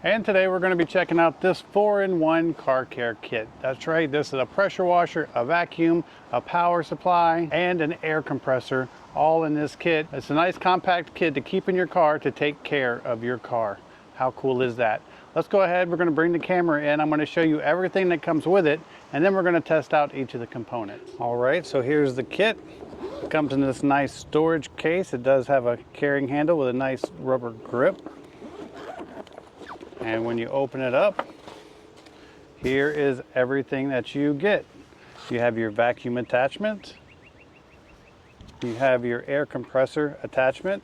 And today we're going to be checking out this 4-in-1 car care kit. That's right, this is a pressure washer, a vacuum, a power supply, and an air compressor all in this kit. It's a nice compact kit to keep in your car to take care of your car. How cool is that? Let's go ahead, we're going to bring the camera in. I'm going to show you everything that comes with it, and then we're going to test out each of the components. All right, so here's the kit. It comes in this nice storage case. It does have a carrying handle with a nice rubber grip. And when you open it up, here is everything that you get. You have your vacuum attachment. You have your air compressor attachment.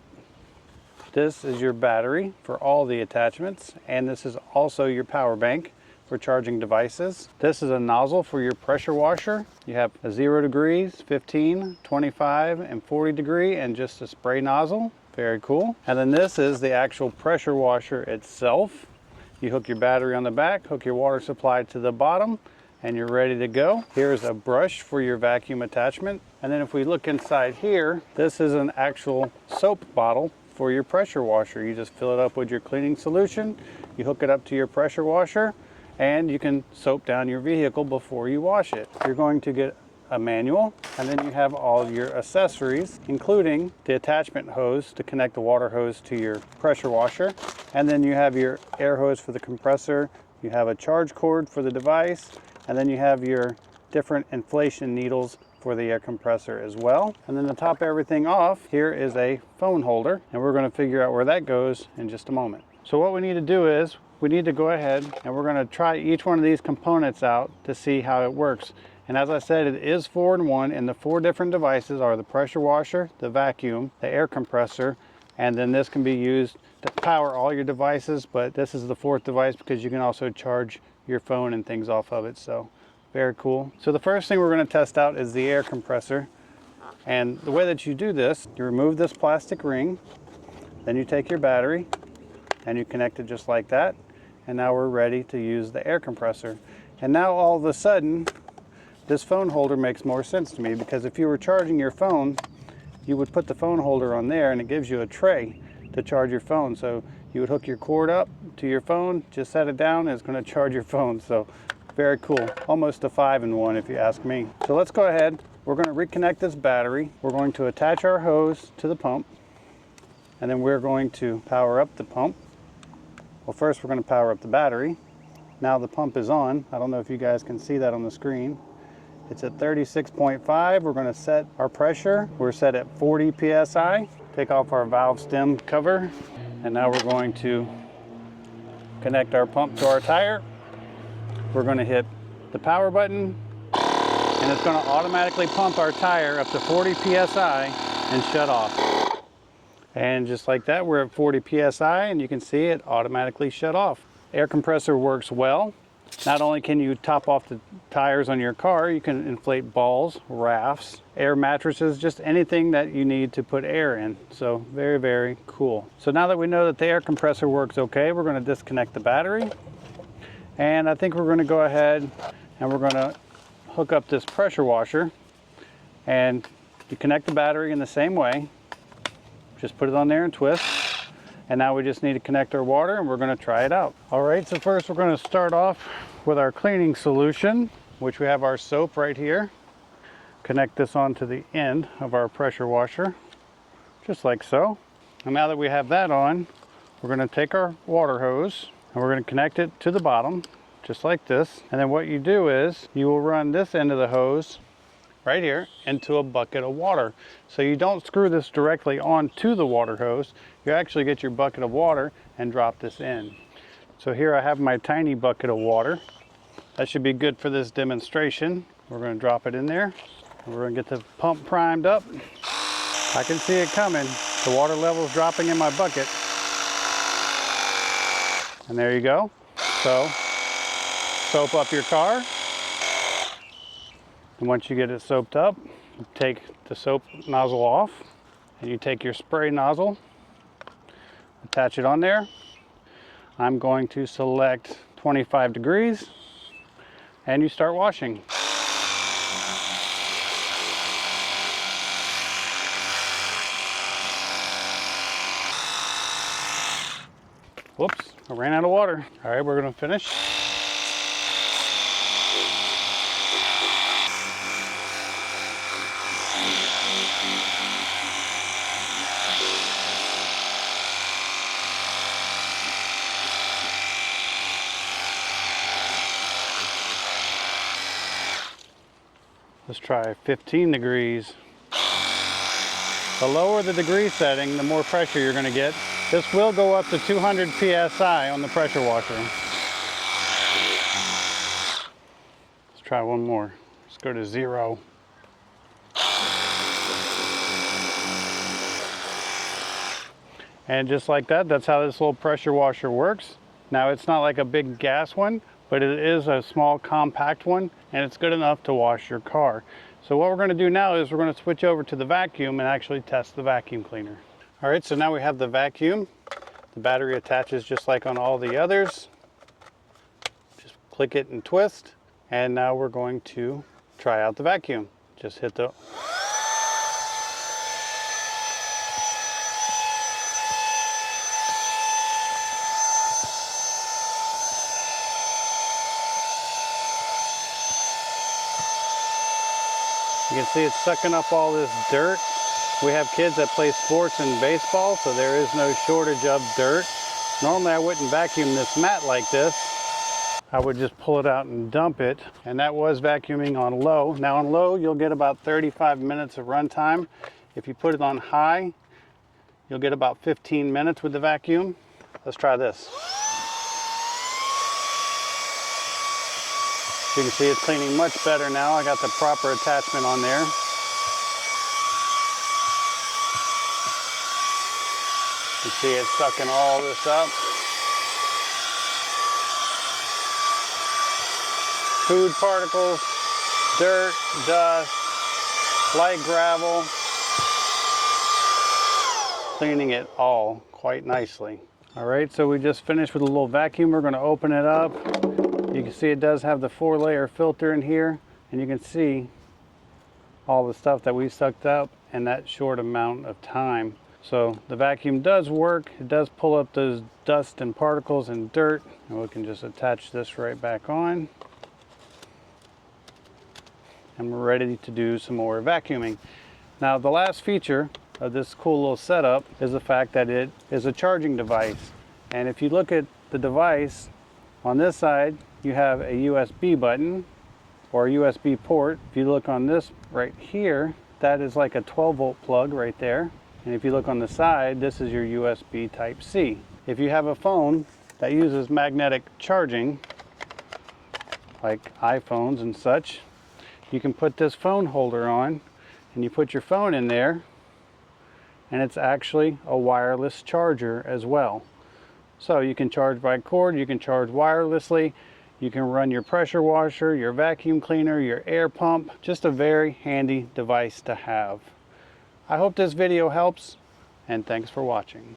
This is your battery for all the attachments. And this is also your power bank for charging devices. This is a nozzle for your pressure washer. You have a 0 degrees, 15, 25, and 40 degree, and just a spray nozzle. Very cool. And then this is the actual pressure washer itself. You hook your battery on the back, hook your water supply to the bottom, and you're ready to go. Here's a brush for your vacuum attachment. And then if we look inside here, this is an actual soap bottle for your pressure washer. You just fill it up with your cleaning solution, you hook it up to your pressure washer, and you can soap down your vehicle before you wash it. You're going to get a manual, and then you have all your accessories, including the attachment hose to connect the water hose to your pressure washer. And then you have your air hose for the compressor, you have a charge cord for the device, and then you have your different inflation needles for the air compressor as well. And then to top everything off, here is a phone holder, and we're going to figure out where that goes in just a moment. So what we need to do is, we need to go ahead and we're going to try each one of these components out to see how it works. And as I said, it is 4-in-1, and the 4 different devices are the pressure washer, the vacuum, the air compressor, and then this can be used to power all your devices, but this is the 4th device because you can also charge your phone and things off of it. So very cool. So the first thing we're going to test out is the air compressor. And the way that you do this, you remove this plastic ring, then you take your battery and you connect it just like that. And now we're ready to use the air compressor. And now all of a sudden, this phone holder makes more sense to me, because if you were charging your phone, you would put the phone holder on there and it gives you a tray to charge your phone. So you would hook your cord up to your phone, just set it down, and it's going to charge your phone. So very cool. Almost a 5-in-1 if you ask me. So let's go ahead. We're going to reconnect this battery. We're going to attach our hose to the pump, and then we're going to power up the pump. Well, first we're going to power up the battery. Now the pump is on. I don't know if you guys can see that on the screen. It's at 36.5. We're going to set our pressure. We're set at 40 psi. Take off our valve stem cover. And now we're going to connect our pump to our tire. We're going to hit the power button, and it's going to automatically pump our tire up to 40 psi and shut off. And just like that, we're at 40 psi, and you can see it automatically shut off. Air compressor works well. Not only can you top off the tires on your car, you can inflate balls, rafts, air mattresses, just anything that you need to put air in. So very, very cool. So now that we know that the air compressor works okay, we're going to disconnect the battery. And I think we're going to go ahead and we're going to hook up this pressure washer. And you connect the battery in the same way. Just put it on there and twist. And now we just need to connect our water, and we're going to try it out. All right, so first we're going to start off with our cleaning solution, which we have our soap right here. Connect this onto the end of our pressure washer, just like so. And now that we have that on, we're going to take our water hose and we're going to connect it to the bottom, just like this. And then what you do is you will run this end of the hose right here into a bucket of water. So you don't screw this directly onto the water hose. You actually get your bucket of water and drop this in. So here I have my tiny bucket of water. That should be good for this demonstration. We're going to drop it in there. We're going to get the pump primed up. I can see it coming. The water level is dropping in my bucket. And there you go. So soap up your car. And once you get it soaped up, you take the soap nozzle off, and you take your spray nozzle, attach it on there. I'm going to select 25 degrees, and you start washing. Whoops, I ran out of water. All right, we're gonna finish. Let's try 15 degrees. The lower the degree setting, the more pressure you're gonna get. This will go up to 200 PSI on the pressure washer. Let's try one more. Let's go to 0. And just like that, that's how this little pressure washer works. Now it's not like a big gas one, but it is a small compact one, and it's good enough to wash your car. So what we're going to do now is we're going to switch over to the vacuum and actually test the vacuum cleaner. All right, so now we have the vacuum. The battery attaches just like on all the others. Just click it and twist, and now we're going to try out the vacuum. Just hit the... You can see it's sucking up all this dirt. We have kids that play sports and baseball, so there is no shortage of dirt. Normally I wouldn't vacuum this mat like this. I would just pull it out and dump it. And that was vacuuming on low. Now on low, you'll get about 35 minutes of run time. If you put it on high, you'll get about 15 minutes with the vacuum. Let's try this. You can see it's cleaning much better now. I got the proper attachment on there. You see it's sucking all this up. Food particles, dirt, dust, light gravel. Cleaning it all quite nicely. All right, so we just finished with a little vacuum. We're going to open it up. You can see it does have the 4-layer filter in here, and you can see all the stuff that we sucked up in that short amount of time. So the vacuum does work. It does pull up those dust and particles and dirt, and we can just attach this right back on. And we're ready to do some more vacuuming. Now the last feature of this cool little setup is the fact that it is a charging device. And if you look at the device, on this side you have a USB button or a USB port. If you look on this right here, that is like a 12-volt plug right there. And if you look on the side, this is your USB Type-C. If you have a phone that uses magnetic charging, like iPhones and such, you can put this phone holder on and you put your phone in there, and it's actually a wireless charger as well. So you can charge by cord, you can charge wirelessly, you can run your pressure washer, your vacuum cleaner, your air pump. Just a very handy device to have. I hope this video helps, and thanks for watching.